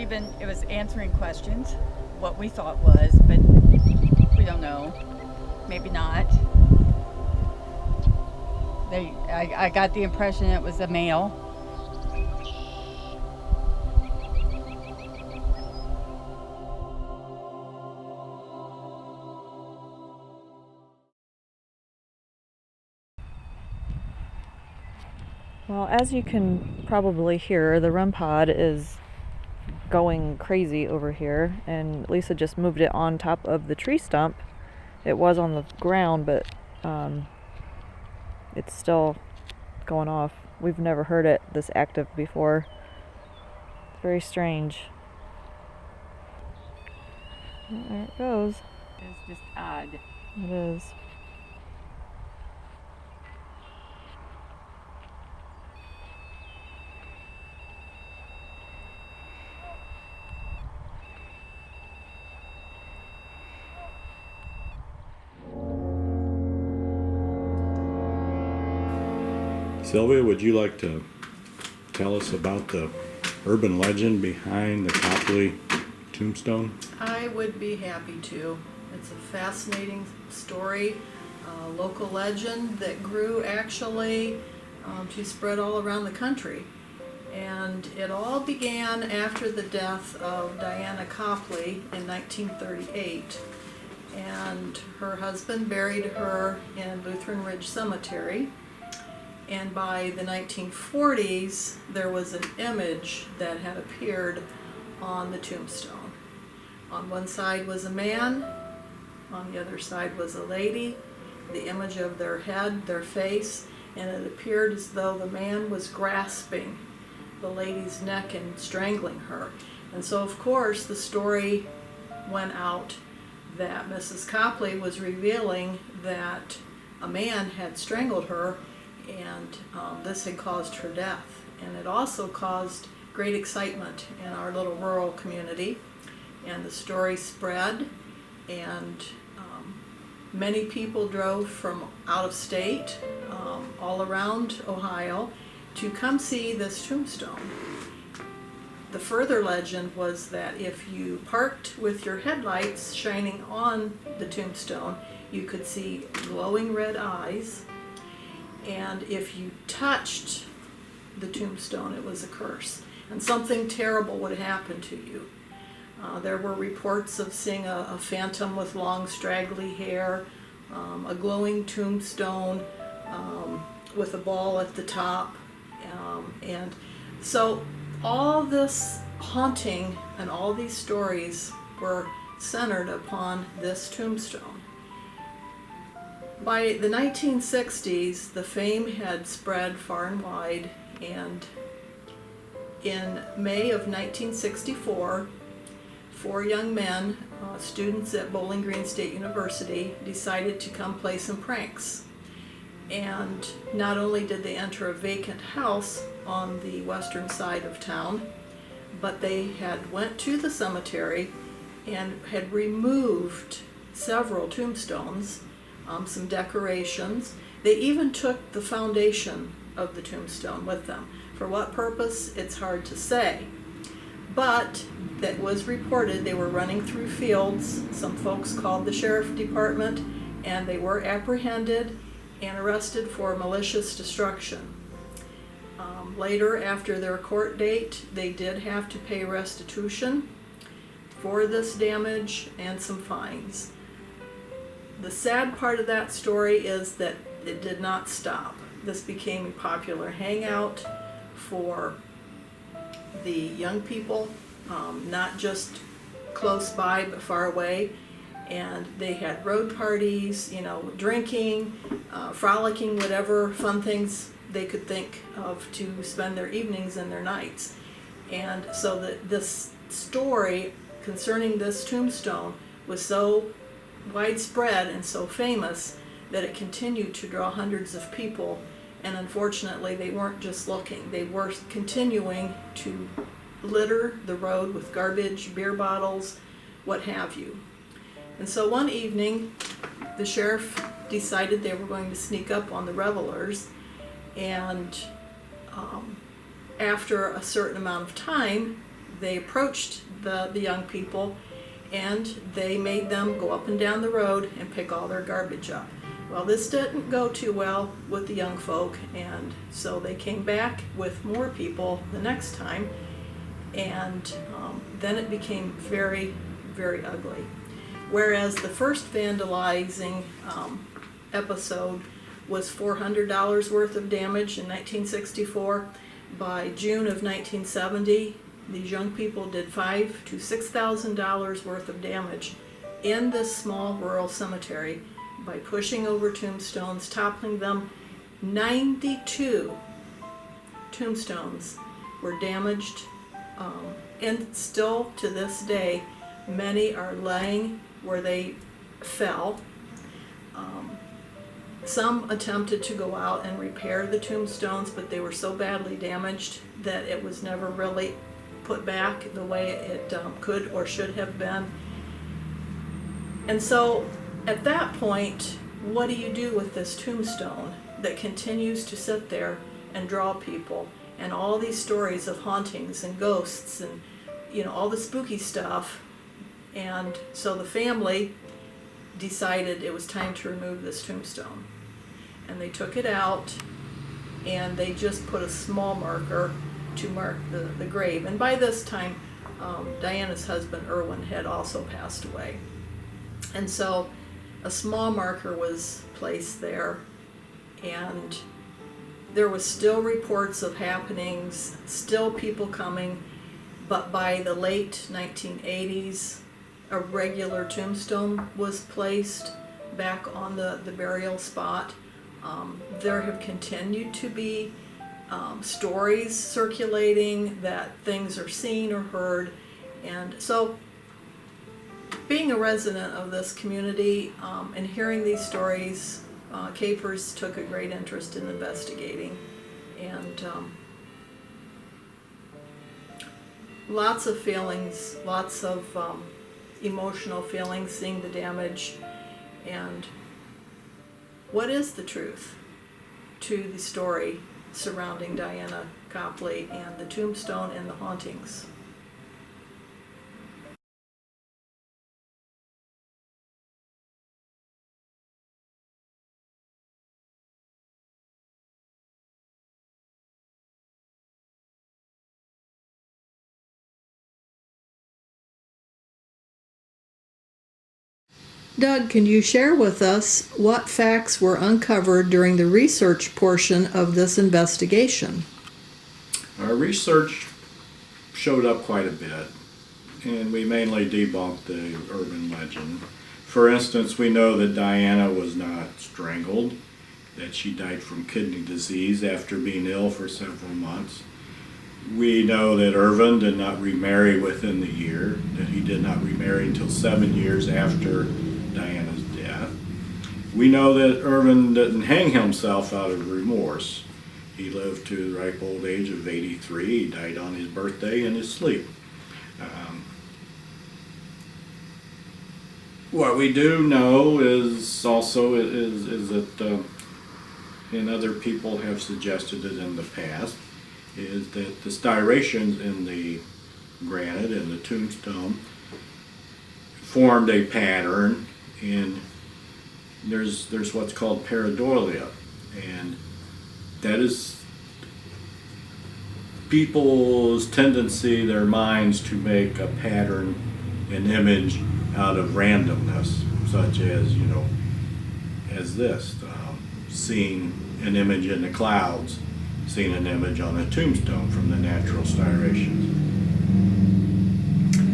it was answering questions, what we thought was, but we don't know. Maybe not. I got the impression it was a male. Well, as you can probably hear, the REM pod is going crazy over here, and Lisa just moved it on top of the tree stump. It was on the ground, but it's still going off. We've never heard it this active before. It's very strange. There it goes. It's just odd. It is. Sylvia, would you like to tell us about the urban legend behind the Copley tombstone? I would be happy to. It's a fascinating story, a local legend that grew actually to spread all around the country. And it all began after the death of Diana Copley in 1938. And her husband buried her in Lutheran Ridge Cemetery. And by the 1940s, there was an image that had appeared on the tombstone. On one side was a man, on the other side was a lady, the image of their head, their face, and it appeared as though the man was grasping the lady's neck and strangling her. And so, of course, the story went out that Mrs. Copley was revealing that a man had strangled her, and this had caused her death. And it also caused great excitement in our little rural community, and the story spread, and many people drove from out of state, all around Ohio, to come see this tombstone. The further legend was that if you parked with your headlights shining on the tombstone, you could see glowing red eyes, and if you touched the tombstone, it was a curse, and something terrible would happen to you. There were reports of seeing a phantom with long straggly hair, a glowing tombstone with a ball at the top, and so all this haunting and all these stories were centered upon this tombstone. By the 1960s, the fame had spread far and wide, and in May of 1964, 4 young men, students at Bowling Green State University, decided to come play some pranks. And not only did they enter a vacant house on the western side of town, but they had went to the cemetery and had removed several tombstones, some decorations. They even took the foundation of the tombstone with them. For what purpose, it's hard to say. But that was reported they were running through fields. Some folks called the sheriff department, and they were apprehended and arrested for malicious destruction. Later, after their court date, they did have to pay restitution for this damage and some fines. The sad part of that story is that it did not stop. This became a popular hangout for the young people, not just close by but far away. And they had road parties, drinking, frolicking, whatever fun things they could think of to spend their evenings and their nights. And so this story concerning this tombstone was so widespread and so famous that it continued to draw hundreds of people. And unfortunately, they weren't just looking. They were continuing to litter the road with garbage, beer bottles, what have you. And so one evening, the sheriff decided they were going to sneak up on the revelers, and after a certain amount of time, they approached the young people and they made them go up and down the road and pick all their garbage up. Well, this didn't go too well with the young folk, and so they came back with more people the next time, and then it became very, very ugly. Whereas the first vandalizing episode was $400 worth of damage in 1964, by June of 1970, these young people did $5,000 to $6,000 worth of damage in this small rural cemetery by pushing over tombstones, toppling them. 92 tombstones were damaged, and still to this day, many are laying where they fell. Some attempted to go out and repair the tombstones, but they were so badly damaged that it was never really put back the way it could or should have been. And so at that point, what do you do with this tombstone that continues to sit there and draw people, and all these stories of hauntings and ghosts and, you know, all the spooky stuff? And so the family decided it was time to remove this tombstone. And they took it out, and they just put a small marker to mark the grave. And by this time, Diana's husband, Irwin, had also passed away. And so a small marker was placed there, and there was still reports of happenings, still people coming, but by the late 1980s, a regular tombstone was placed back on the burial spot. There have continued to be stories circulating that things are seen or heard, and so being a resident of this community and hearing these stories, C.A.P.E.R.S took a great interest in investigating, and lots of feelings, lots of emotional feelings seeing the damage. And what is the truth to the story surrounding Diana Copley and the tombstone and the hauntings? Doug, can you share with us what facts were uncovered during the research portion of this investigation? Our research showed up quite a bit, and we mainly debunked the urban legend. For instance, we know that Diana was not strangled, that she died from kidney disease after being ill for several months. We know that Irvin did not remarry within the year, that he did not remarry until 7 years after Diana's death. We know that Irvin didn't hang himself out of remorse. He lived to the ripe old age of 83. He died on his birthday in his sleep. What we do know is also is that, and other people have suggested it in the past, is that the striations in the granite and the tombstone formed a pattern, and there's what's called Pareidolia, and that is people's tendency, their minds, to make a pattern, an image out of randomness, such as, you know, as this, seeing an image in the clouds, seeing an image on a tombstone from the natural striations.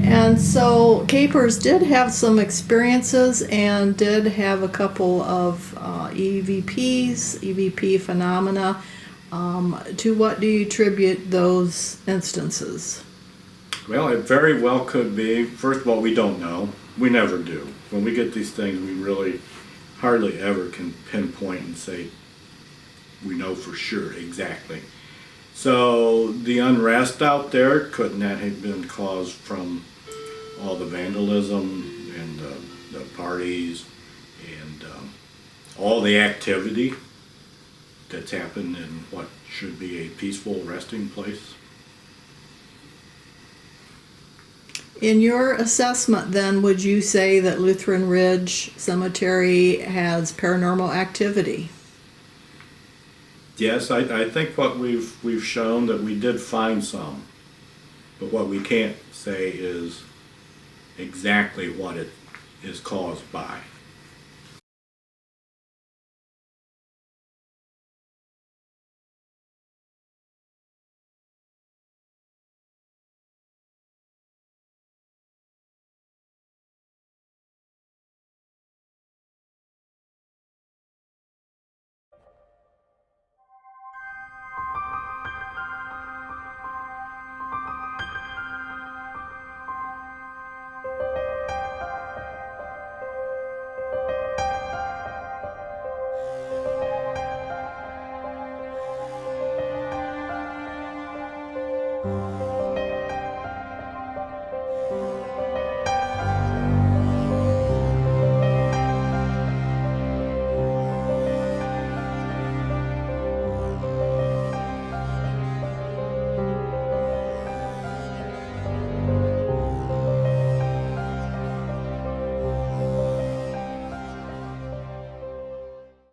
And so C.A.P.E.R.S did have some experiences and did have a couple of EVP phenomena. To what do you attribute those instances? Well, it very well could be. First of all, we don't know. We never do. When we get these things, we really hardly ever can pinpoint and say we know for sure exactly. So the unrest out there, couldn't that have been caused from all the vandalism and the parties and all the activity that's happened in what should be a peaceful resting place? In your assessment, then, would you say that Lutheran Ridge Cemetery has paranormal activity? Yes, I think what we've shown that we did find some, but what we can't say is exactly what it is caused by.